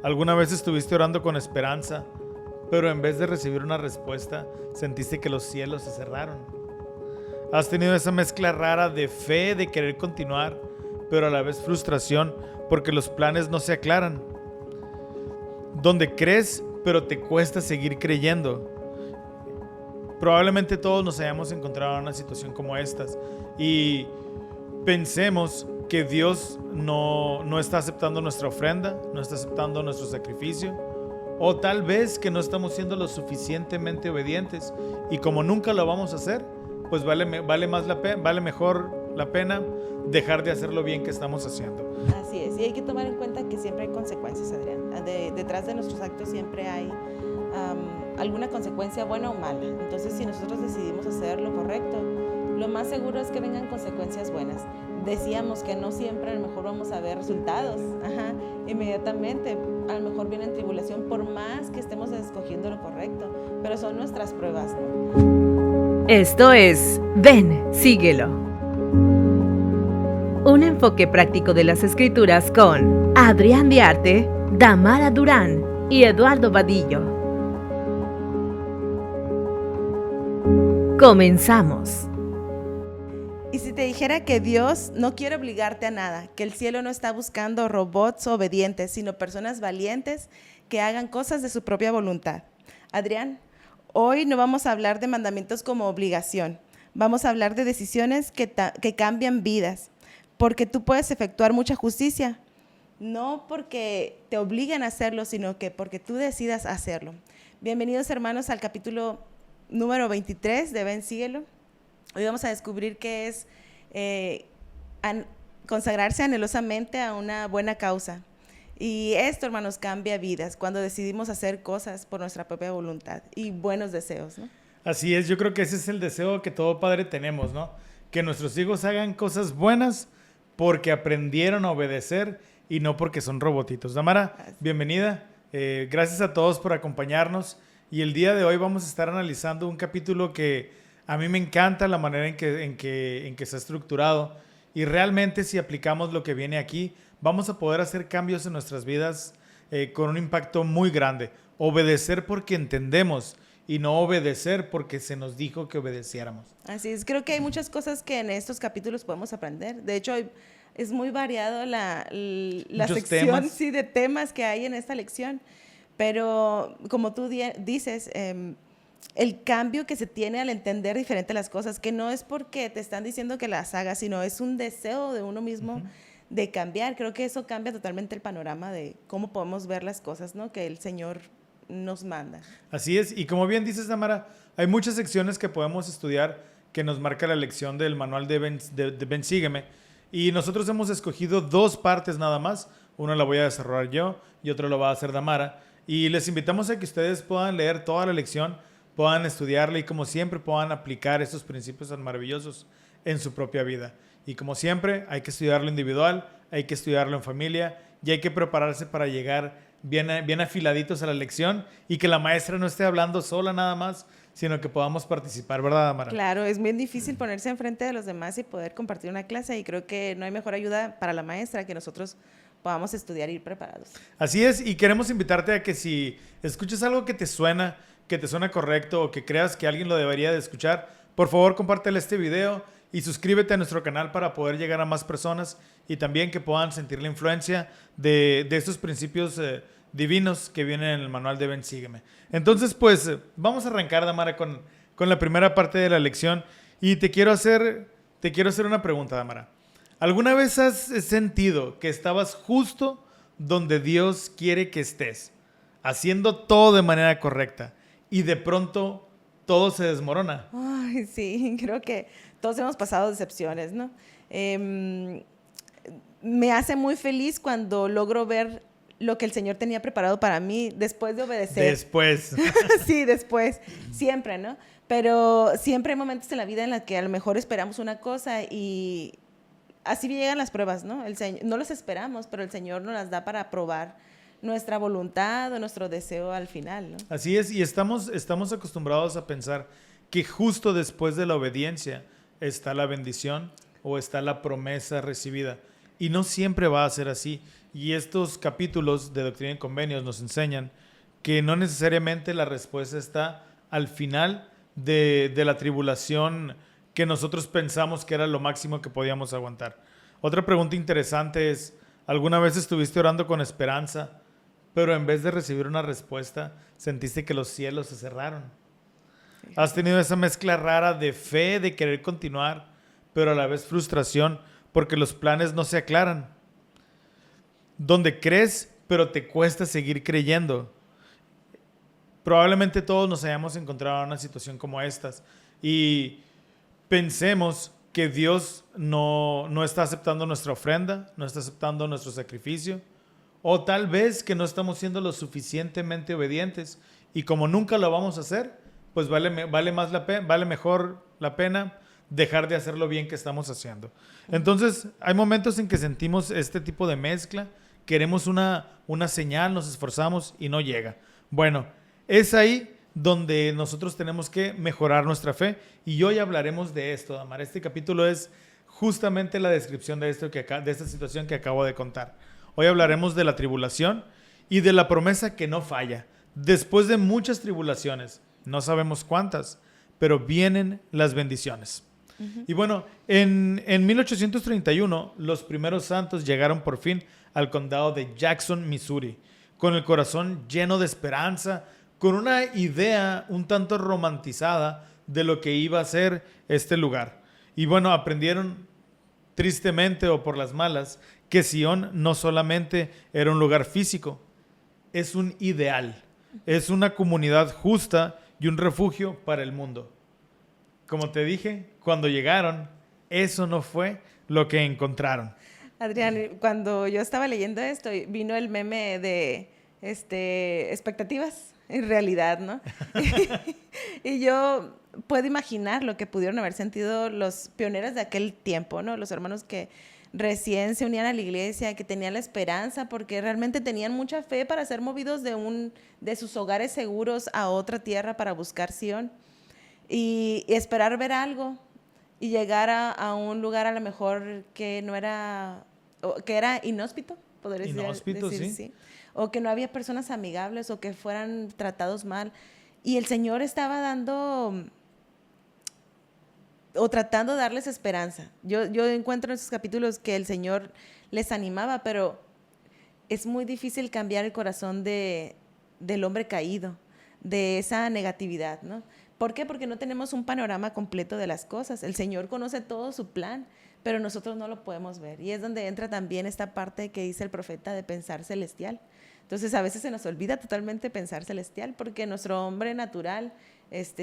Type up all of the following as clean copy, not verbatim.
¿Alguna vez estuviste orando con esperanza, pero en vez de recibir una respuesta, sentiste que los cielos se cerraron? ¿Has tenido esa mezcla rara de fe, de querer continuar, pero a la vez frustración porque los planes no se aclaran? Donde crees, pero te cuesta seguir creyendo. Probablemente todos nos hayamos encontrado en una situación como estas y pensemos que Dios no está aceptando nuestra ofrenda, no está aceptando nuestro sacrificio, o tal vez que no estamos siendo lo suficientemente obedientes y como nunca lo vamos a hacer, pues vale mejor la pena dejar de hacer lo bien que estamos haciendo. Así es, y hay que tomar en cuenta que siempre hay consecuencias, Adrián. Detrás de nuestros actos siempre hay alguna consecuencia buena o mala. Entonces, si nosotros decidimos hacer lo correcto, lo más seguro es que vengan consecuencias buenas. Decíamos que no siempre a lo mejor vamos a ver resultados inmediatamente. A lo mejor viene tribulación por más que estemos escogiendo lo correcto, pero son nuestras pruebas, ¿no? Esto es Ven, síguelo. Un enfoque práctico de las Escrituras con Adrián Diarte, Damara Durán y Eduardo Vadillo. Comenzamos. Y si te dijera que Dios no quiere obligarte a nada, que el cielo no está buscando robots obedientes, sino personas valientes que hagan cosas de su propia voluntad. Adrián, hoy no vamos a hablar de mandamientos como obligación, vamos a hablar de decisiones que cambian vidas, porque tú puedes efectuar mucha justicia, no porque te obliguen a hacerlo, sino que porque tú decidas hacerlo. Bienvenidos, hermanos, al capítulo número 23 de Ven, síguelo. Hoy vamos a descubrir qué es consagrarse anhelosamente a una buena causa. Y esto, hermanos, cambia vidas cuando decidimos hacer cosas por nuestra propia voluntad y buenos deseos, ¿no? Así es, yo creo que ese es el deseo que todo padre tenemos, ¿no? Que nuestros hijos hagan cosas buenas porque aprendieron a obedecer y no porque son robotitos. Damara, bienvenida. Gracias a todos por acompañarnos. Y el día de hoy vamos a estar analizando un capítulo que a mí me encanta la manera en que está estructurado. Y realmente si aplicamos lo que viene aquí, vamos a poder hacer cambios en nuestras vidas con un impacto muy grande. Obedecer porque entendemos y no obedecer porque se nos dijo que obedeciéramos. Así es, creo que hay muchas cosas que en estos capítulos podemos aprender. De hecho, es muy variado la sección de temas que hay en esta lección. Pero como tú dices, el cambio que se tiene al entender diferente las cosas, que no es porque te están diciendo que las hagas, sino es un deseo de uno mismo de cambiar. Creo que eso cambia totalmente el panorama de cómo podemos ver las cosas, ¿no? Que el Señor nos manda. Así es, y como bien dices, Damara, hay muchas secciones que podemos estudiar que nos marca la lección del manual de Ven, sígueme. Y nosotros hemos escogido 2 partes nada más. Una la voy a desarrollar yo y otra lo va a hacer Damara. Y les invitamos a que ustedes puedan leer toda la lección, puedan estudiarla y como siempre puedan aplicar estos principios tan maravillosos en su propia vida. Y como siempre hay que estudiarlo individual, hay que estudiarlo en familia y hay que prepararse para llegar bien afiladitos a la lección y que la maestra no esté hablando sola nada más, sino que podamos participar, ¿verdad, Amara? Claro, es muy difícil ponerse enfrente de los demás y poder compartir una clase y creo que no hay mejor ayuda para la maestra que nosotros podamos estudiar y ir preparados. Así es, y queremos invitarte a que si escuchas algo que te suena correcto o que creas que alguien lo debería de escuchar, por favor compártele este video y suscríbete a nuestro canal para poder llegar a más personas y también que puedan sentir la influencia de estos principios divinos que vienen en el manual de Ven, sígueme. Entonces, pues, vamos a arrancar, Damara, con la primera parte de la lección y te quiero hacer una pregunta, Damara. ¿Alguna vez has sentido que estabas justo donde Dios quiere que estés, haciendo todo de manera correcta y de pronto todo se desmorona? Ay, sí, creo que todos hemos pasado decepciones, ¿no? Me hace muy feliz cuando logro ver lo que el Señor tenía preparado para mí después de obedecer. Después. Sí, después, siempre, ¿no? Pero siempre hay momentos en la vida en los que a lo mejor esperamos una cosa y así llegan las pruebas, ¿no? No las esperamos, pero el Señor nos las da para probar nuestra voluntad o nuestro deseo al final, ¿no? Así es, y estamos acostumbrados a pensar que justo después de la obediencia está la bendición o está la promesa recibida. Y no siempre va a ser así. Y estos capítulos de Doctrina y Convenios nos enseñan que no necesariamente la respuesta está al final de la tribulación que nosotros pensamos que era lo máximo que podíamos aguantar. Otra pregunta interesante es, ¿alguna vez estuviste orando con esperanza, pero en vez de recibir una respuesta, sentiste que los cielos se cerraron? ¿Has tenido esa mezcla rara de fe, de querer continuar, pero a la vez frustración porque los planes no se aclaran? Donde crees, pero te cuesta seguir creyendo. Probablemente todos nos hayamos encontrado en una situación como estas y pensemos que Dios no está aceptando nuestra ofrenda, no está aceptando nuestro sacrificio, o tal vez que no estamos siendo lo suficientemente obedientes y como nunca lo vamos a hacer, pues vale mejor la pena dejar de hacer lo bien que estamos haciendo. Entonces, hay momentos en que sentimos este tipo de mezcla, queremos una señal, nos esforzamos y no llega. Bueno, es ahí donde nosotros tenemos que mejorar nuestra fe y hoy hablaremos de esto, Damar. Este capítulo es justamente la descripción de esta situación que acabo de contar. Hoy hablaremos de la tribulación y de la promesa que no falla. Después de muchas tribulaciones, no sabemos cuántas, pero vienen las bendiciones. Y bueno, en 1831, los primeros santos llegaron por fin al condado de Jackson, Missouri, con el corazón lleno de esperanza, con una idea un tanto romantizada de lo que iba a ser este lugar. Y bueno, aprendieron tristemente o por las malas que Sion no solamente era un lugar físico, es un ideal, es una comunidad justa y un refugio para el mundo. Como te dije, cuando llegaron, eso no fue lo que encontraron. Adrián, cuando yo estaba leyendo esto, vino el meme de expectativas en realidad, ¿no? Y yo puedo imaginar lo que pudieron haber sentido los pioneros de aquel tiempo, ¿no? Los hermanos que recién se unían a la iglesia, que tenían la esperanza, porque realmente tenían mucha fe para ser movidos de sus hogares seguros a otra tierra para buscar Sion y esperar ver algo y llegar a un lugar a lo mejor que no era, que era inhóspito, podría decir, sí. O que no había personas amigables o que fueran tratados mal. Y el Señor estaba dando o tratando de darles esperanza. Yo encuentro en esos capítulos que el Señor les animaba, pero es muy difícil cambiar el corazón del hombre caído, de esa negatividad, ¿no? ¿Por qué? Porque no tenemos un panorama completo de las cosas. El Señor conoce todo su plan, pero nosotros no lo podemos ver. Y es donde entra también esta parte que dice el profeta de pensar celestial. Entonces, a veces se nos olvida totalmente pensar celestial porque nuestro hombre natural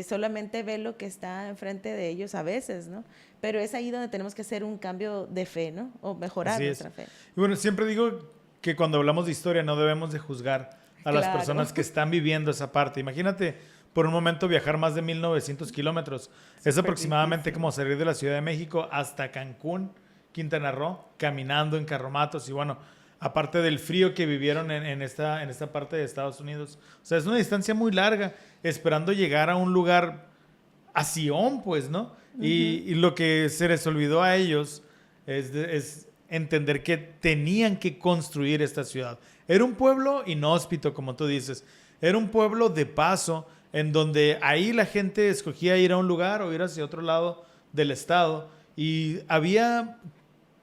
solamente ve lo que está enfrente de ellos a veces, ¿no? Pero es ahí donde tenemos que hacer un cambio de fe, ¿no? O mejorar nuestra fe. Y bueno, siempre digo que cuando hablamos de historia no debemos de juzgar a las personas que están viviendo esa parte. Imagínate por un momento viajar más de 1,900 kilómetros. Es aproximadamente como salir de la Ciudad de México hasta Cancún, Quintana Roo, caminando en carromatos y bueno, aparte del frío que vivieron en esta parte de Estados Unidos. O sea, es una distancia muy larga, esperando llegar a un lugar, a Sion, pues, ¿no? Uh-huh. Y lo que se les olvidó a ellos es entender que tenían que construir esta ciudad. Era un pueblo inhóspito, como tú dices. Era un pueblo de paso, en donde ahí la gente escogía ir a un lugar o ir hacia otro lado del estado. Y había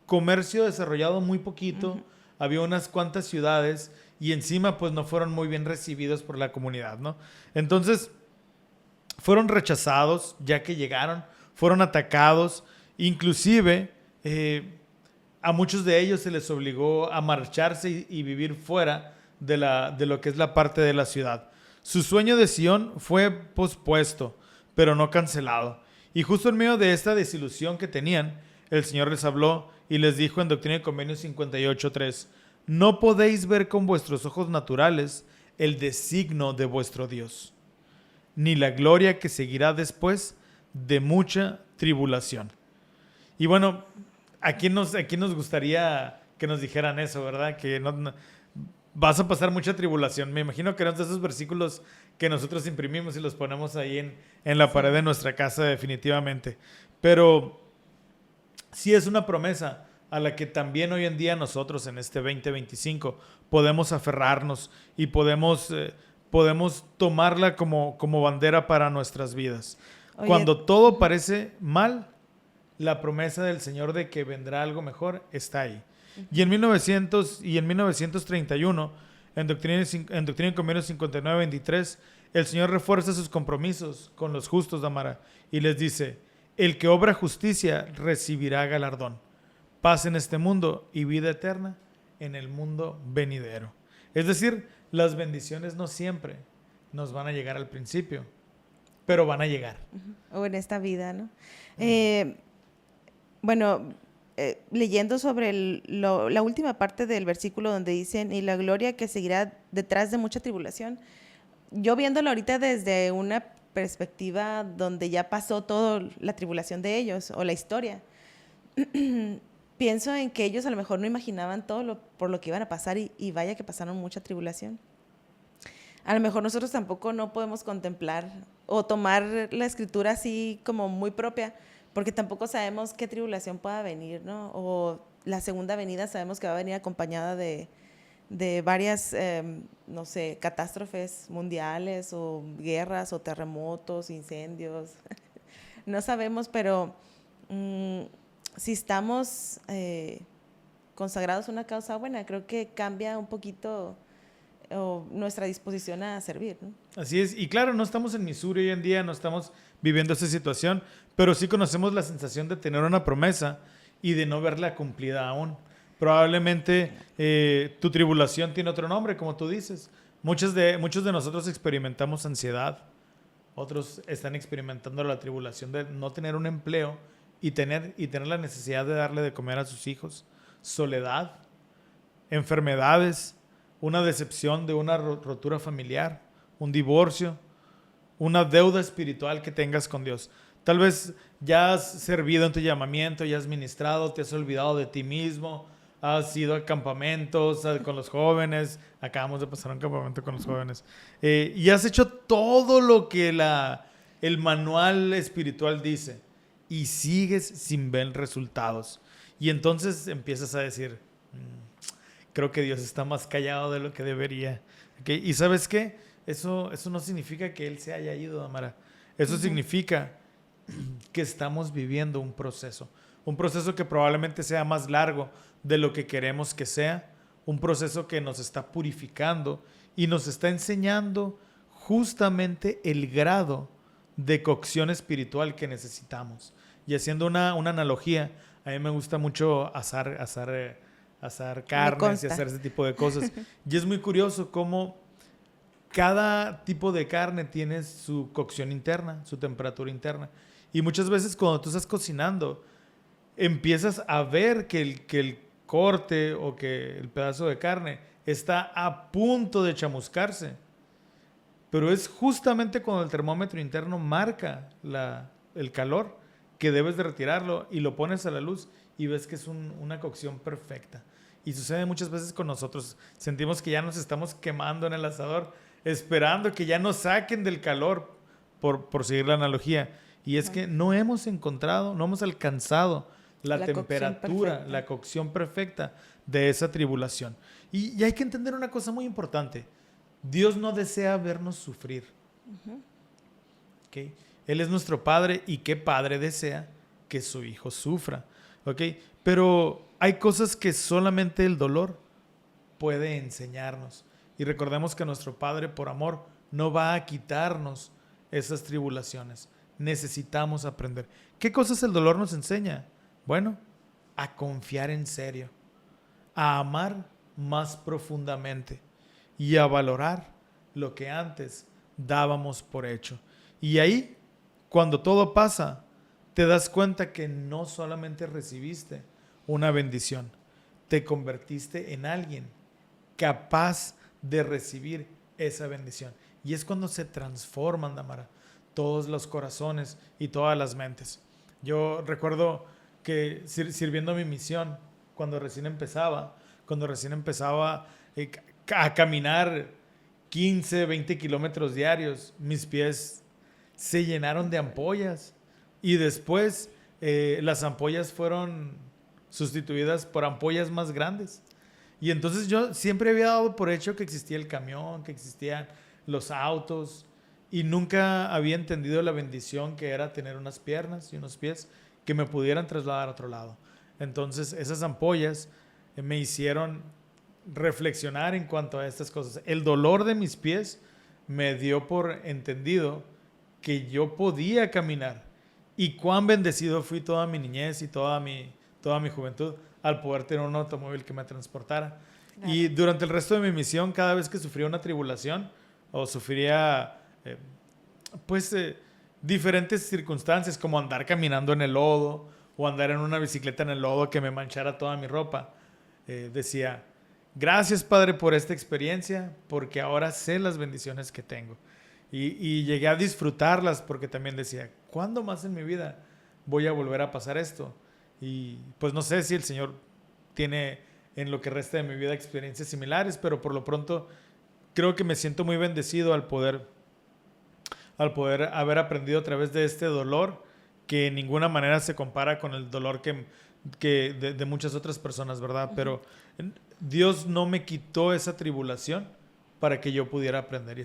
comercio desarrollado muy poquito. Uh-huh. Había unas cuantas ciudades y encima pues no fueron muy bien recibidos por la comunidad, ¿no? Entonces fueron rechazados ya que llegaron, fueron atacados, inclusive a muchos de ellos se les obligó a marcharse y vivir fuera de lo que es la parte de la ciudad. Su sueño de Sion fue pospuesto, pero no cancelado. Y justo en medio de esta desilusión que tenían, el Señor les habló y les dijo en Doctrina y Convenios 58:3, no podéis ver con vuestros ojos naturales el designio de vuestro Dios, ni la gloria que seguirá después de mucha tribulación. Y bueno, aquí nos gustaría que nos dijeran eso, ¿verdad? Que no, vas a pasar mucha tribulación. Me imagino que eran de esos versículos que nosotros imprimimos y los ponemos ahí en la pared de nuestra casa definitivamente. Pero sí es una promesa a la que también hoy en día nosotros en este 2025 podemos aferrarnos y podemos tomarla como bandera para nuestras vidas. Oye, Cuando todo parece mal, la promesa del Señor de que vendrá algo mejor está ahí. Y en 1931, en Doctrina y Convenios 59-23, el Señor refuerza sus compromisos con los justos, Damara, y les dice: el que obra justicia recibirá galardón, paz en este mundo y vida eterna en el mundo venidero. Es decir, las bendiciones no siempre nos van a llegar al principio, pero van a llegar. o en esta vida, ¿no? Bueno, leyendo sobre la última parte del versículo donde dicen, y la gloria que seguirá detrás de mucha tribulación, yo viéndolo ahorita desde una perspectiva donde ya pasó toda la tribulación de ellos o la historia, pienso en que ellos a lo mejor no imaginaban todo por lo que iban a pasar y vaya que pasaron mucha tribulación. A lo mejor nosotros tampoco no podemos contemplar o tomar la escritura así como muy propia, porque tampoco sabemos qué tribulación pueda venir, ¿no? O la segunda venida sabemos que va a venir acompañada de varias, no sé, catástrofes mundiales o guerras o terremotos, incendios. No sabemos, pero si estamos consagrados a una causa buena, creo que cambia un poquito nuestra disposición a servir, ¿no? Así es, y claro, no estamos en Missouri hoy en día, no estamos viviendo esa situación, pero sí conocemos la sensación de tener una promesa y de no verla cumplida aún. Probablemente tu tribulación tiene otro nombre, como tú dices. Muchos de nosotros experimentamos ansiedad, otros están experimentando la tribulación de no tener un empleo y tener la necesidad de darle de comer a sus hijos, soledad, enfermedades, una decepción de una rotura familiar, un divorcio, una deuda espiritual que tengas con Dios. Tal vez ya has servido en tu llamamiento, ya has ministrado, te has olvidado de ti mismo, has ido a campamentos con los jóvenes, acabamos de pasar un campamento con los jóvenes, y has hecho todo lo que el manual espiritual dice y sigues sin ver resultados. Y entonces empiezas a decir, creo que Dios está más callado de lo que debería. ¿Okay? ¿Y sabes qué? Eso no significa que Él se haya ido, Damara. Eso significa que estamos viviendo un proceso que probablemente sea más largo de lo que queremos que sea, un proceso que nos está purificando y nos está enseñando justamente el grado de cocción espiritual que necesitamos. Y haciendo una analogía, a mí me gusta mucho asar carnes y hacer ese tipo de cosas. Y es muy curioso cómo cada tipo de carne tiene su cocción interna, su temperatura interna. Y muchas veces cuando tú estás cocinando, empiezas a ver que el corte o que el pedazo de carne está a punto de chamuscarse. Pero es justamente cuando el termómetro interno marca el calor que debes de retirarlo y lo pones a la luz y ves que es una cocción perfecta. Y sucede muchas veces con nosotros. Sentimos que ya nos estamos quemando en el asador, esperando que ya nos saquen del calor, por seguir la analogía. Y es que no hemos alcanzado la temperatura, la cocción perfecta de esa tribulación. Y hay que entender una cosa muy importante. Dios no desea vernos sufrir. ¿Okay? Él es nuestro Padre y ¿qué padre desea que su hijo sufra? ¿Okay? Pero hay cosas que solamente el dolor puede enseñarnos. Y recordemos que nuestro Padre, por amor, no va a quitarnos esas tribulaciones. Necesitamos aprender. ¿Qué cosas el dolor nos enseña? Bueno, a confiar en serio, a amar más profundamente y a valorar lo que antes dábamos por hecho. Y ahí, cuando todo pasa, te das cuenta que no solamente recibiste una bendición, te convertiste en alguien capaz de recibir esa bendición. Y es cuando se transforman, Damara, todos los corazones y todas las mentes. Yo recuerdo que sirviendo mi misión, cuando recién empezaba a caminar 15, 20 kilómetros diarios, mis pies se llenaron de ampollas y después las ampollas fueron sustituidas por ampollas más grandes. Y entonces yo siempre había dado por hecho que existía el camión, que existían los autos, y nunca había entendido la bendición que era tener unas piernas y unos pies que me pudieran trasladar a otro lado. Entonces esas ampollas me hicieron reflexionar en cuanto a estas cosas. El dolor de mis pies me dio por entendido que yo podía caminar, y cuán bendecido fui toda mi niñez y toda mi juventud al poder tener un automóvil que me transportara. Claro. Y durante el resto de mi misión, cada vez que sufría una tribulación o sufría diferentes circunstancias, como andar caminando en el lodo o andar en una bicicleta en el lodo que me manchara toda mi ropa, decía: gracias, Padre, por esta experiencia, porque ahora sé las bendiciones que tengo. Y llegué a disfrutarlas, porque también decía: ¿cuándo más en mi vida voy a volver a pasar esto? Y pues no sé si el Señor tiene en lo que resta de mi vida experiencias similares, pero por lo pronto creo que me siento muy bendecido al poder haber aprendido a través de este dolor, que en ninguna manera se compara con el dolor que de muchas otras personas, ¿verdad? Uh-huh. Pero Dios no me quitó esa tribulación para que yo pudiera aprender, y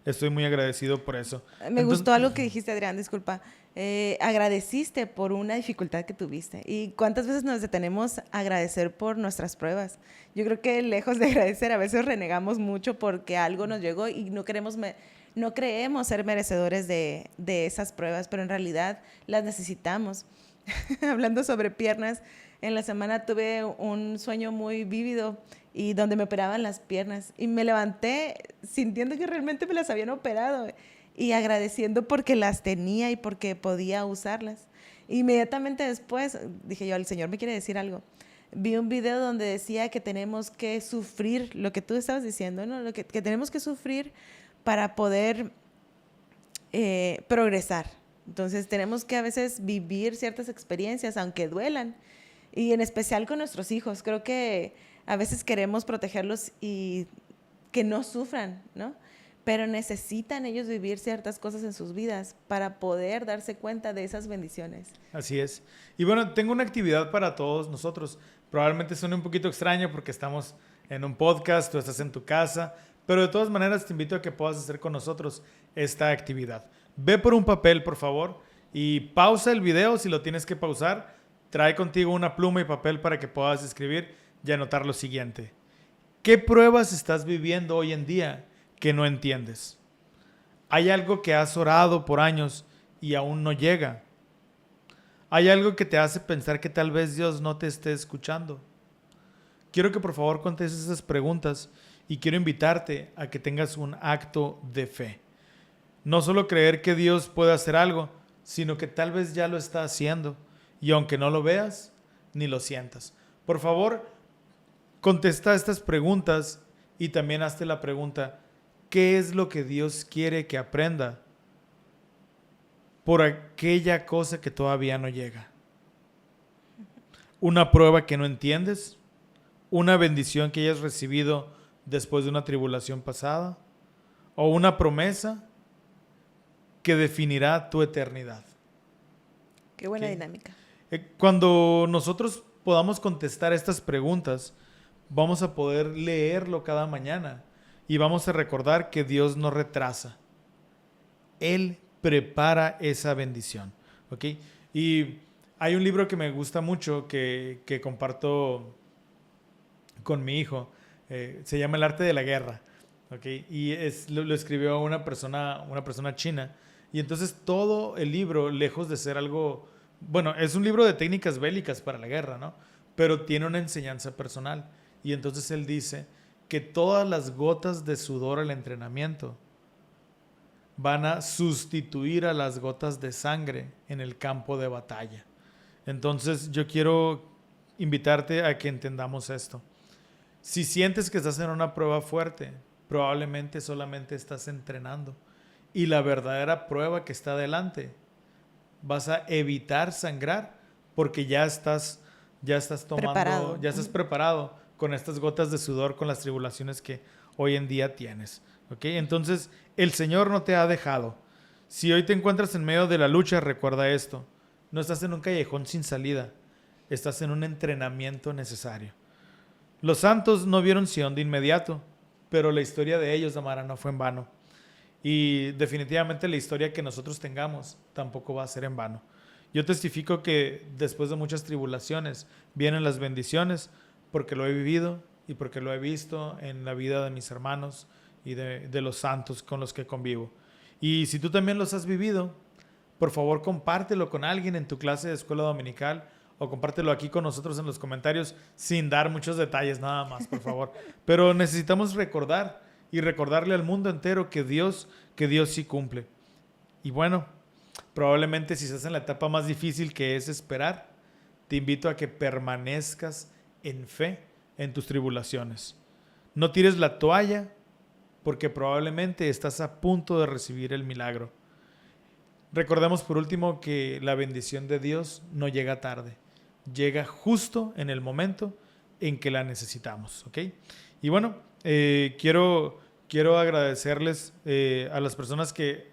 estoy muy agradecido por eso. Me gustó algo que dijiste, Adrián, disculpa. Agradeciste por una dificultad que tuviste. ¿Y cuántas veces nos detenemos a agradecer por nuestras pruebas? Yo creo que lejos de agradecer, a veces renegamos mucho porque algo nos llegó y no creemos ser merecedores de esas pruebas, pero en realidad las necesitamos. Hablando sobre piernas, en la semana tuve un sueño muy vívido y donde me operaban las piernas, y me levanté sintiendo que realmente me las habían operado y agradeciendo porque las tenía y porque podía usarlas. Inmediatamente después dije yo: el Señor me quiere decir algo. Vi un video donde decía que tenemos que sufrir lo que tú estabas diciendo, ¿no? Que tenemos que sufrir para poder progresar. Entonces tenemos que a veces vivir ciertas experiencias, aunque duelan, y en especial con nuestros hijos. Creo que a veces queremos protegerlos y que no sufran, ¿no? Pero necesitan ellos vivir ciertas cosas en sus vidas para poder darse cuenta de esas bendiciones. Así es. Y bueno, tengo una actividad para todos nosotros. Probablemente suene un poquito extraño porque estamos en un podcast, tú estás en tu casa, pero de todas maneras te invito a que puedas hacer con nosotros esta actividad. Ve por un papel, por favor, y pausa el video si lo tienes que pausar. Trae contigo una pluma y papel para que puedas escribir y anotar lo siguiente. ¿Qué pruebas estás viviendo hoy en día que no entiendes? ¿Hay algo que has orado por años y aún no llega? ¿Hay algo que te hace pensar que tal vez Dios no te esté escuchando? Quiero que por favor contestes esas preguntas, y quiero invitarte a que tengas un acto de fe. No solo creer que Dios puede hacer algo, sino que tal vez ya lo está haciendo, y aunque no lo veas ni lo sientas. Por favor, contesta estas preguntas y también hazte la pregunta: ¿qué es lo que Dios quiere que aprenda por aquella cosa que todavía no llega? ¿Una prueba que no entiendes? ¿Una bendición que hayas recibido después de una tribulación pasada? ¿O una promesa que definirá tu eternidad? Qué buena dinámica. Cuando nosotros podamos contestar estas preguntas, vamos a poder leerlo cada mañana y vamos a recordar que Dios no retrasa. Él prepara esa bendición. ¿Ok? Y hay un libro que me gusta mucho que comparto con mi hijo. Se llama El arte de la guerra. ¿Okay? Y lo escribió una persona china. Y entonces todo el libro, lejos de ser algo... Bueno, es un libro de técnicas bélicas para la guerra, ¿no? Pero tiene una enseñanza personal. Y entonces él dice que todas las gotas de sudor al entrenamiento van a sustituir a las gotas de sangre en el campo de batalla. Entonces yo quiero invitarte a que entendamos esto. Si sientes que estás en una prueba fuerte, probablemente solamente estás entrenando. Y la verdadera prueba que está adelante, vas a evitar sangrar porque ya estás preparado con estas gotas de sudor, con las tribulaciones que hoy en día tienes. ¿Okay? Entonces, el Señor no te ha dejado. Si hoy te encuentras en medio de la lucha, recuerda esto: no estás en un callejón sin salida. estás en un entrenamiento necesario. Los santos no vieron Sion de inmediato, pero la historia de ellos, Damara, no fue en vano. Y definitivamente la historia que nosotros tengamos tampoco va a ser en vano. Yo testifico que después de muchas tribulaciones vienen las bendiciones, porque lo he vivido y porque lo he visto en la vida de mis hermanos y de los santos con los que convivo. Y si tú también los has vivido, por favor compártelo con alguien en tu clase de escuela dominical o compártelo aquí con nosotros en los comentarios sin dar muchos detalles nada más, por favor. Pero necesitamos recordar y recordarle al mundo entero que Dios sí cumple. Y bueno, probablemente si estás en la etapa más difícil que es esperar, te invito a que permanezcas en fe en tus tribulaciones. No tires la toalla porque probablemente estás a punto de recibir el milagro. Recordemos por último que la bendición de Dios no llega tarde, llega justo en el momento en que la necesitamos, ¿ok? Y bueno, quiero agradecerles a las personas que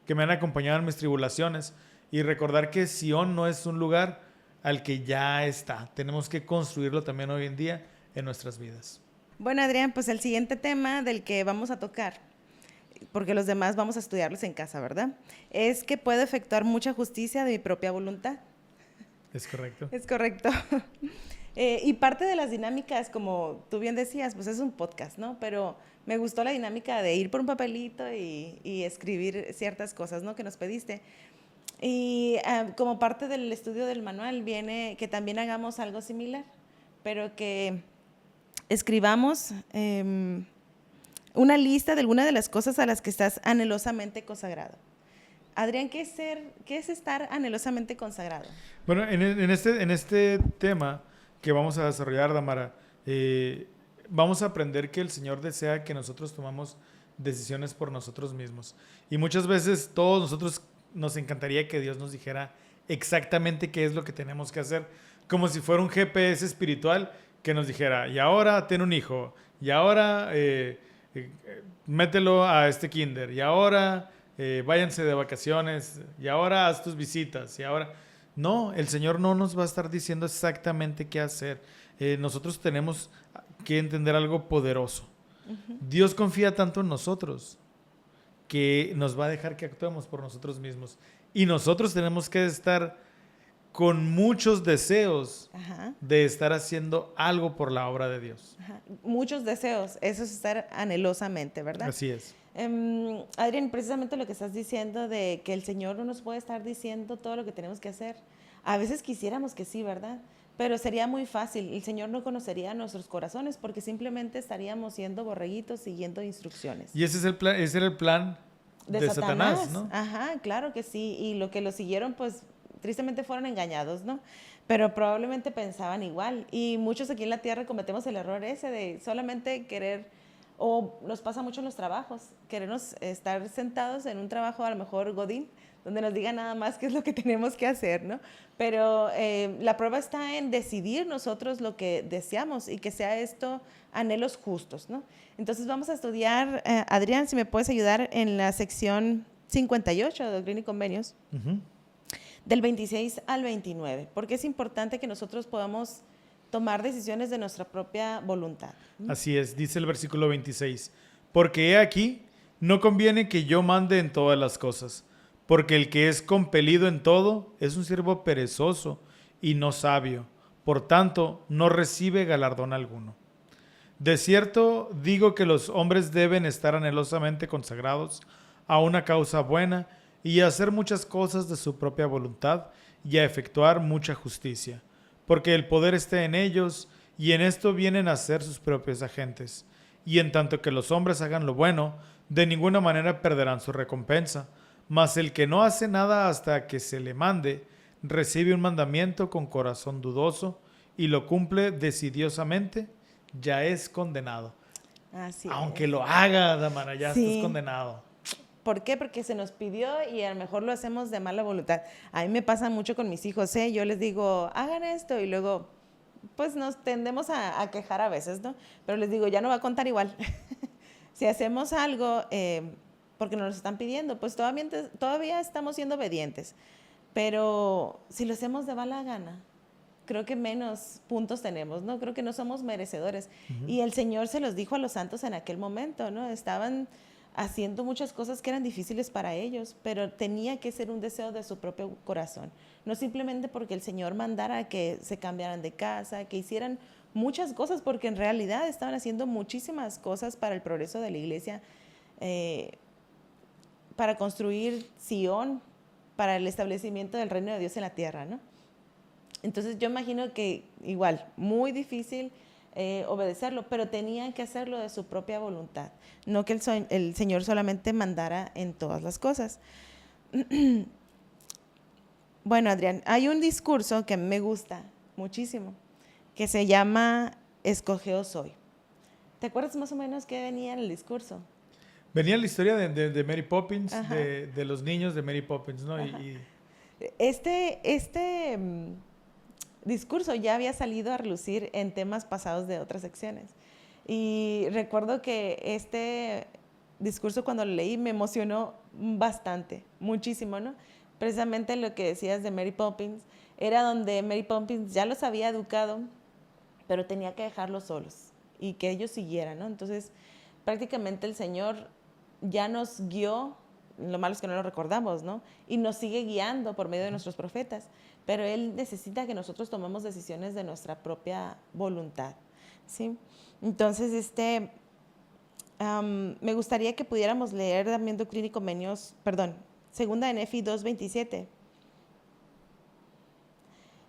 me han acompañado en mis tribulaciones y recordar que Sion no es un lugar al que ya está. Tenemos que construirlo también hoy en día en nuestras vidas. Bueno, Adrián, pues el siguiente tema del que vamos a tocar, porque los demás vamos a estudiarlos en casa, ¿verdad? Es que puedo efectuar mucha justicia de mi propia voluntad. Es correcto. Es correcto. Y parte de las dinámicas, como tú bien decías, pues es un podcast, ¿no? Pero me gustó la dinámica de ir por un papelito y escribir ciertas cosas, ¿no? Que nos pediste. Y como parte del estudio del manual viene que también hagamos algo similar, pero que escribamos una lista de alguna de las cosas a las que estás anhelosamente consagrado. Adrián, ¿qué es estar anhelosamente consagrado? Bueno, en este tema que vamos a desarrollar, Damara, vamos a aprender que el Señor desea que nosotros tomamos decisiones por nosotros mismos. Y muchas veces todos nosotros nos encantaría que Dios nos dijera exactamente qué es lo que tenemos que hacer, como si fuera un GPS espiritual que nos dijera, y ahora ten un hijo, y ahora mételo a este kinder, y ahora váyanse de vacaciones, y ahora haz tus visitas, y ahora... No, el Señor no nos va a estar diciendo exactamente qué hacer. Nosotros tenemos que entender algo poderoso. Uh-huh. Dios confía tanto en nosotros que nos va a dejar que actuemos por nosotros mismos. Y nosotros tenemos que estar con muchos deseos uh-huh. de estar haciendo algo por la obra de Dios. Uh-huh. Muchos deseos, eso es estar anhelosamente, ¿verdad? Así es. Adrián, precisamente lo que estás diciendo de que el Señor no nos puede estar diciendo todo lo que tenemos que hacer. A veces quisiéramos que sí, ¿verdad? Pero sería muy fácil. El Señor no conocería nuestros corazones porque simplemente estaríamos siendo borreguitos siguiendo instrucciones. Y ese era el plan de Satanás, ¿no? Ajá, claro que sí. Y lo que lo siguieron, pues, tristemente fueron engañados, ¿no? Pero probablemente pensaban igual. Y muchos aquí en la tierra cometemos el error ese de solamente querer... O nos pasa mucho en los trabajos, queremos estar sentados en un trabajo a lo mejor godín, donde nos diga nada más qué es lo que tenemos que hacer, ¿no? Pero la prueba está en decidir nosotros lo que deseamos y que sea esto anhelos justos, ¿no? Entonces vamos a estudiar, Adrián, si me puedes ayudar en la sección 58 de Doctrina y Convenios, uh-huh. del 26 al 29, porque es importante que nosotros podamos tomar decisiones de nuestra propia voluntad. Así es, dice el versículo 26. Porque he aquí, no conviene que yo mande en todas las cosas, porque el que es compelido en todo es un siervo perezoso y no sabio, por tanto no recibe galardón alguno. De cierto digo que los hombres deben estar anhelosamente consagrados a una causa buena y a hacer muchas cosas de su propia voluntad y a efectuar mucha justicia, porque el poder está en ellos, y en esto vienen a ser sus propios agentes. Y en tanto que los hombres hagan lo bueno, de ninguna manera perderán su recompensa. Mas el que no hace nada hasta que se le mande, recibe un mandamiento con corazón dudoso, y lo cumple decidiosamente, ya es condenado. Así Aunque es. Lo haga, Damara, ya sí. estás condenado. ¿Por qué? Porque se nos pidió y a lo mejor lo hacemos de mala voluntad. A mí me pasa mucho con mis hijos, ¿eh? Yo les digo, hagan esto, y luego, pues nos tendemos a quejar a veces, ¿no? Pero les digo, ya no va a contar igual. Si hacemos algo porque nos lo están pidiendo, pues todavía estamos siendo obedientes. Pero si lo hacemos de mala gana, creo que menos puntos tenemos, ¿no? Creo que no somos merecedores. Y el Señor se los dijo a los santos en aquel momento, ¿no? Estaban haciendo muchas cosas que eran difíciles para ellos, pero tenía que ser un deseo de su propio corazón. No simplemente porque el Señor mandara que se cambiaran de casa, que hicieran muchas cosas, porque en realidad estaban haciendo muchísimas cosas para el progreso de la iglesia, para construir Sion, para el establecimiento del reino de Dios en la tierra, ¿no? Entonces yo imagino que igual, muy difícil obedecerlo, pero tenían que hacerlo de su propia voluntad, no que el Señor solamente mandara en todas las cosas. Bueno, Adrián, hay un discurso que me gusta muchísimo, que se llama Escogeos hoy. ¿Te acuerdas más o menos qué venía en el discurso? Venía la historia de Mary Poppins, de los niños de Mary Poppins, ¿no? Discurso ya había salido a relucir en temas pasados de otras secciones. Y recuerdo que este discurso, cuando lo leí, me emocionó bastante, muchísimo, ¿no? Precisamente lo que decías de Mary Poppins, era donde Mary Poppins ya los había educado, pero tenía que dejarlos solos y que ellos siguieran, ¿no? Entonces, prácticamente el Señor ya nos guió, lo malo es que no lo recordamos, ¿no? Y nos sigue guiando por medio de nuestros profetas, pero Él necesita que nosotros tomemos decisiones de nuestra propia voluntad, ¿sí? Entonces, me gustaría que pudiéramos leer también Doctrina y Convenios, segunda de Nefi 2:27,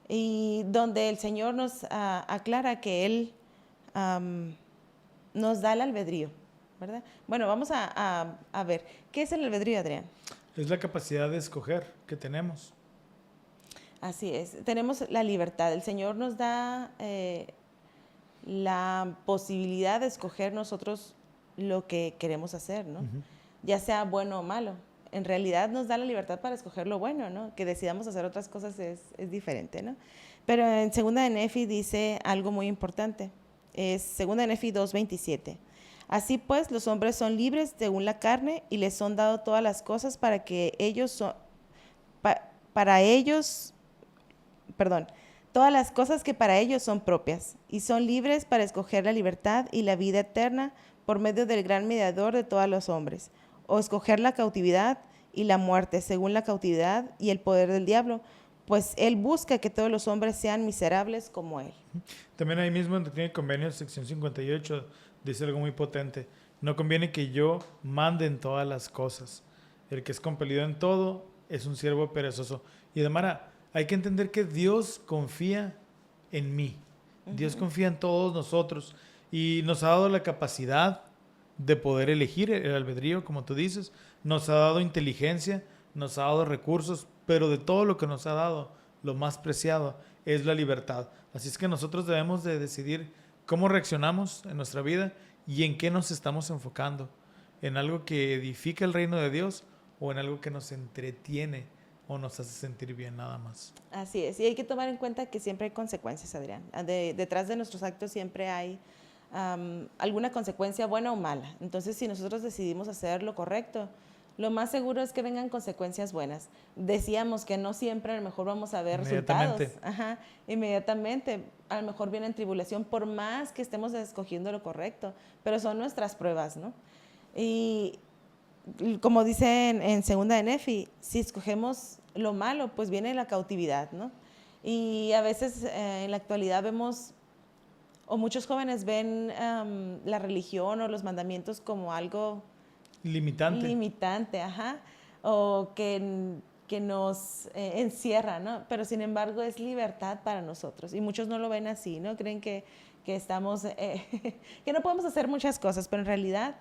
y donde el Señor nos aclara que Él nos da el albedrío, ¿verdad? Bueno, vamos a ver, ¿qué es el albedrío, Adrián? Es la capacidad de escoger que tenemos. Así es, tenemos la libertad. El Señor nos da la posibilidad de escoger nosotros lo que queremos hacer, ¿no? Ya sea bueno o malo. En realidad nos da la libertad para escoger lo bueno, ¿no? Que decidamos hacer otras cosas es diferente, ¿no? Pero en segunda de Nefi dice algo muy importante. Es segunda de Nefi 2:27. Así pues, los hombres son libres según la carne y les son dado todas las cosas para que todas las cosas que para ellos son propias, y son libres para escoger la libertad y la vida eterna por medio del gran mediador de todos los hombres, o escoger la cautividad y la muerte según la cautividad y el poder del diablo, pues él busca que todos los hombres sean miserables como él. También ahí mismo en Doctrina y Convenios, sección 58, dice algo muy potente. No conviene que yo mande en todas las cosas. El que es compelido en todo es un siervo perezoso. Y Damara, hay que entender que Dios confía en mí. Dios confía en todos nosotros y nos ha dado la capacidad de poder elegir el albedrío, como tú dices. Nos ha dado inteligencia, nos ha dado recursos, pero de todo lo que nos ha dado, lo más preciado es la libertad. Así es que nosotros debemos de decidir cómo reaccionamos en nuestra vida y en qué nos estamos enfocando. En algo que edifica el reino de Dios o en algo que nos entretiene o nos hace sentir bien nada más. Así es, y hay que tomar en cuenta que siempre hay consecuencias, Adrián. Detrás de nuestros actos siempre hay alguna consecuencia buena o mala. Entonces, si nosotros decidimos hacer lo correcto, lo más seguro es que vengan consecuencias buenas. Decíamos que no siempre a lo mejor vamos a ver resultados. Inmediatamente. A lo mejor viene en tribulación, por más que estemos escogiendo lo correcto, pero son nuestras pruebas, ¿no? Y como dice en segunda de Nefi, si escogemos lo malo, pues viene la cautividad, ¿no? Y a veces en la actualidad vemos, o muchos jóvenes ven la religión o los mandamientos como algo limitante, o que nos encierra, ¿no? Pero sin embargo es libertad para nosotros y muchos no lo ven así, ¿no? Creen que estamos, que no podemos hacer muchas cosas, pero en realidad,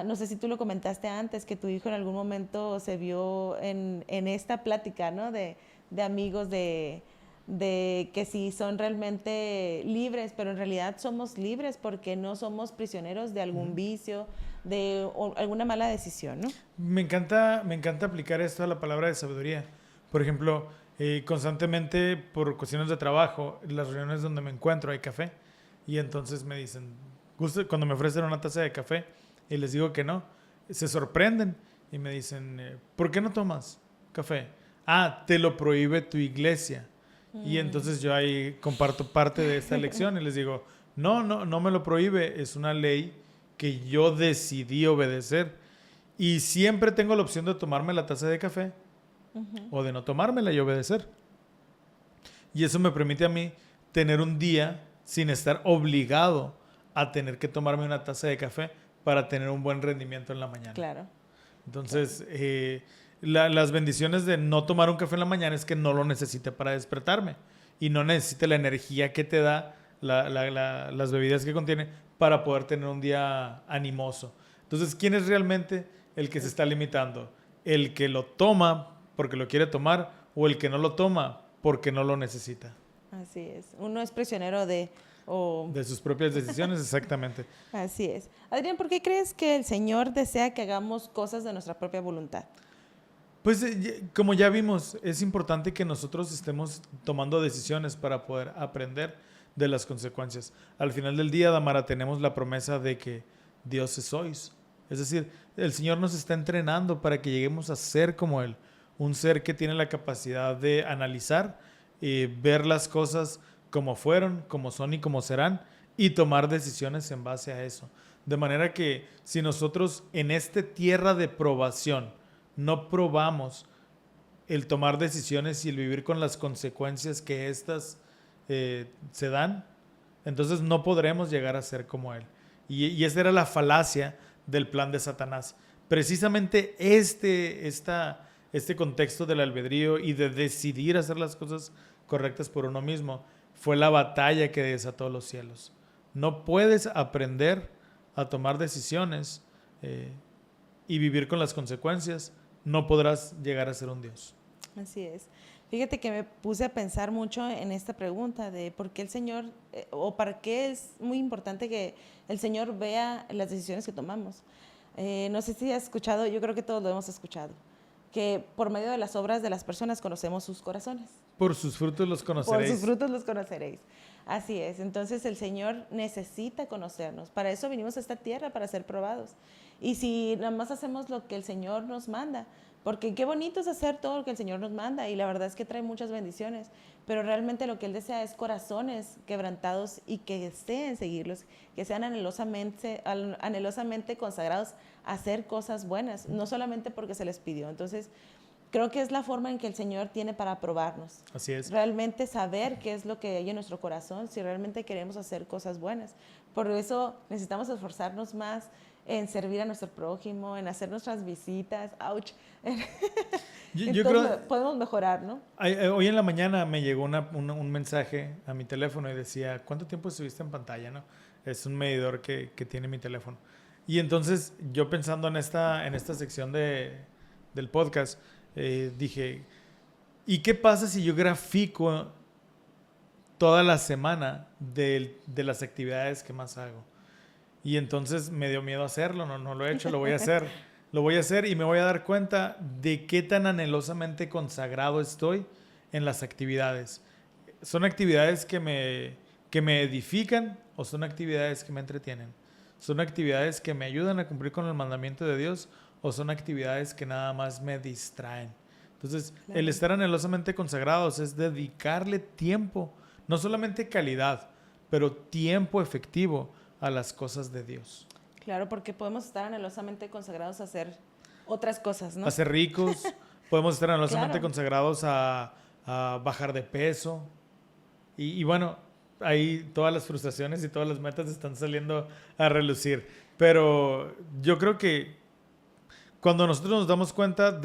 no sé si tú lo comentaste antes, que tu hijo en algún momento se vio en esta plática, ¿no? De amigos de que sí son realmente libres, pero en realidad somos libres porque no somos prisioneros de algún vicio, de alguna mala decisión, ¿no? Me encanta aplicar esto a la palabra de sabiduría. Por ejemplo, constantemente por cuestiones de trabajo, en las reuniones donde me encuentro hay café y entonces me dicen, cuando me ofrecen una taza de café y les digo que no, se sorprenden y me dicen, ¿por qué no tomas café? Te lo prohíbe tu iglesia. Y entonces yo ahí comparto parte de esta lección y les digo, no me lo prohíbe, es una ley que yo decidí obedecer. Y siempre tengo la opción de tomarme la taza de café o de no tomármela y obedecer. Y eso me permite a mí tener un día sin estar obligado a tener que tomarme una taza de café para tener un buen rendimiento en la mañana. Claro. Entonces, las bendiciones de no tomar un café en la mañana es que no lo necesite para despertarme y no necesite la energía que te da las bebidas que contiene para poder tener un día animoso. Entonces, ¿quién es realmente el que se está limitando? ¿El que lo toma porque lo quiere tomar o el que no lo toma porque no lo necesita? Así es. Uno es prisionero De sus propias decisiones, exactamente. Así es. Adrián, ¿por qué crees que el Señor desea que hagamos cosas de nuestra propia voluntad? Pues como ya vimos, es importante que nosotros estemos tomando decisiones para poder aprender de las consecuencias. Al final del día, Damara, tenemos la promesa de que dioses sois. Es decir, el Señor nos está entrenando para que lleguemos a ser como Él. Un ser que tiene la capacidad de analizar, ver las cosas como fueron, como son y como serán, y tomar decisiones en base a eso. De manera que si nosotros en esta tierra de probación no probamos el tomar decisiones y el vivir con las consecuencias que éstas se dan, entonces no podremos llegar a ser como Él. Y esa era la falacia del plan de Satanás. Precisamente este contexto del albedrío y de decidir hacer las cosas correctas por uno mismo fue la batalla que desató los cielos. No puedes aprender a tomar decisiones y vivir con las consecuencias. No podrás llegar a ser un Dios. Así es. Fíjate que me puse a pensar mucho en esta pregunta de por qué el Señor, o para qué es muy importante que el Señor vea las decisiones que tomamos. No sé si has escuchado, yo creo que todos lo hemos escuchado, que por medio de las obras de las personas conocemos sus corazones. Por sus frutos los conoceréis. Por sus frutos los conoceréis. Así es. Entonces el Señor necesita conocernos. Para eso vinimos a esta tierra, para ser probados. Y si nada más hacemos lo que el Señor nos manda, porque qué bonito es hacer todo lo que el Señor nos manda y la verdad es que trae muchas bendiciones, pero realmente lo que Él desea es corazones quebrantados y que deseen seguirlos, que sean anhelosamente consagrados a hacer cosas buenas, no solamente porque se les pidió. Entonces, creo que es la forma en que el Señor tiene para probarnos. Así es. Realmente saber qué es lo que hay en nuestro corazón, si realmente queremos hacer cosas buenas. Por eso necesitamos esforzarnos más en servir a nuestro prójimo, en hacer nuestras visitas. ¡Auch! Yo creo, podemos mejorar, ¿no? Hoy en la mañana me llegó un mensaje a mi teléfono y decía, ¿cuánto tiempo estuviste en pantalla? ¿No? Es un medidor que tiene mi teléfono. Y entonces yo pensando en esta sección del podcast, dije, ¿y qué pasa si yo grafico toda la semana de las actividades que más hago? Y entonces me dio miedo hacerlo, no lo he hecho, lo voy a hacer. Lo voy a hacer y me voy a dar cuenta de qué tan anhelosamente consagrado estoy en las actividades. ¿Son actividades que me edifican o son actividades que me entretienen? ¿Son actividades que me ayudan a cumplir con el mandamiento de Dios o son actividades que nada más me distraen? Entonces, claro, el estar anhelosamente consagrados es dedicarle tiempo, no solamente calidad, pero tiempo efectivo a las cosas de Dios. Claro, porque podemos estar anhelosamente consagrados a hacer otras cosas, ¿no? A ser ricos, podemos estar anhelosamente claro, consagrados a bajar de peso. Y bueno, ahí todas las frustraciones y todas las metas están saliendo a relucir. Pero yo creo que cuando nosotros nos damos cuenta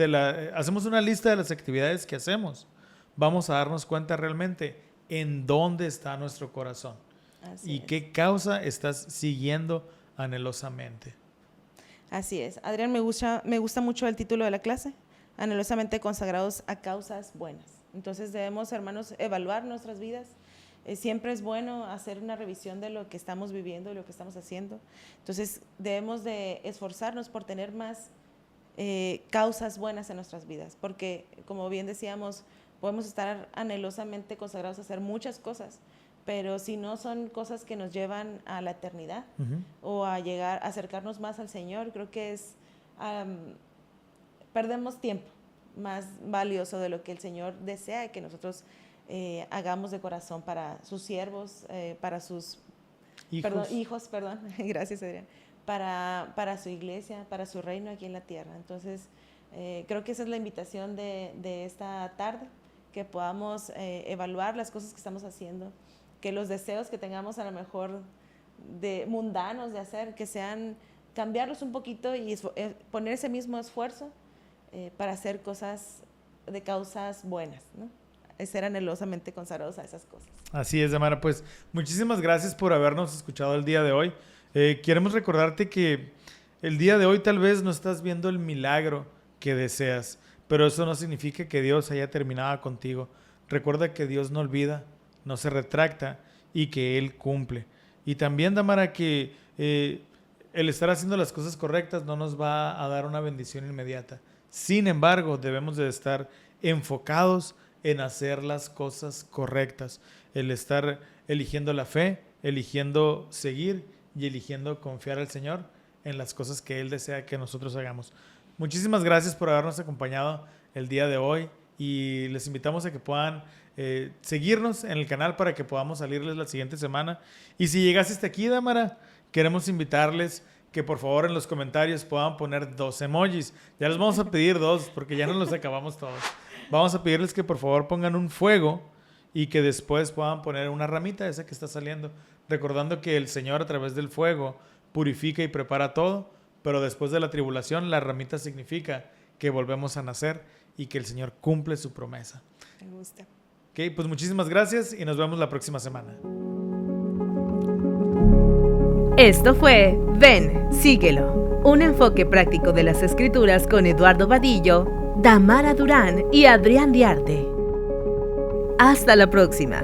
hacemos una lista de las actividades que hacemos, vamos a darnos cuenta realmente en dónde está nuestro corazón. Así y es. Qué causa estás siguiendo anhelosamente. Así es. Adrián, me gusta mucho el título de la clase, anhelosamente consagrados a causas buenas. Entonces debemos, hermanos, evaluar nuestras vidas. Siempre es bueno hacer una revisión de lo que estamos viviendo y lo que estamos haciendo. Entonces debemos de esforzarnos por tener más causas buenas en nuestras vidas, porque como bien decíamos, podemos estar anhelosamente consagrados a hacer muchas cosas, pero si no son cosas que nos llevan a la eternidad o a acercarnos más al Señor, creo que perdemos tiempo más valioso de lo que el Señor desea que nosotros hagamos de corazón para sus siervos, para sus hijos, gracias Adrián, para su iglesia, para su reino aquí en la tierra. Entonces, creo que esa es la invitación de esta tarde, que podamos evaluar las cosas que estamos haciendo, que los deseos que tengamos a lo mejor de mundanos de hacer, que sean cambiarlos un poquito y poner ese mismo esfuerzo para hacer cosas de causas buenas, ¿no? Ser anhelosamente consagrados a esas cosas. Así es, Damara. Pues muchísimas gracias por habernos escuchado el día de hoy. Queremos recordarte que el día de hoy tal vez no estás viendo el milagro que deseas, pero eso no significa que Dios haya terminado contigo. Recuerda que Dios no olvida, no se retracta y que Él cumple. Y también, Damara, que el estar haciendo las cosas correctas no nos va a dar una bendición inmediata. Sin embargo, debemos de estar enfocados en hacer las cosas correctas. El estar eligiendo la fe, eligiendo seguir y eligiendo confiar al Señor en las cosas que Él desea que nosotros hagamos. Muchísimas gracias por habernos acompañado el día de hoy y les invitamos a que puedan seguirnos en el canal para que podamos salirles la siguiente semana. Y si llegaste hasta aquí, Damara, queremos invitarles que por favor en los comentarios puedan poner 2 emojis. Ya les vamos a pedir 2 porque ya no los acabamos todos. Vamos a pedirles que por favor pongan un fuego y que después puedan poner una ramita esa que está saliendo, recordando que el Señor a través del fuego purifica y prepara todo, pero después de la tribulación la ramita significa que volvemos a nacer y que el Señor cumple su promesa. Me gusta. Ok, pues muchísimas gracias y nos vemos la próxima semana. Esto fue Ven, síguelo, un enfoque práctico de las Escrituras con Eduardo Vadillo, Damara Durán y Adrián Diarte. Hasta la próxima.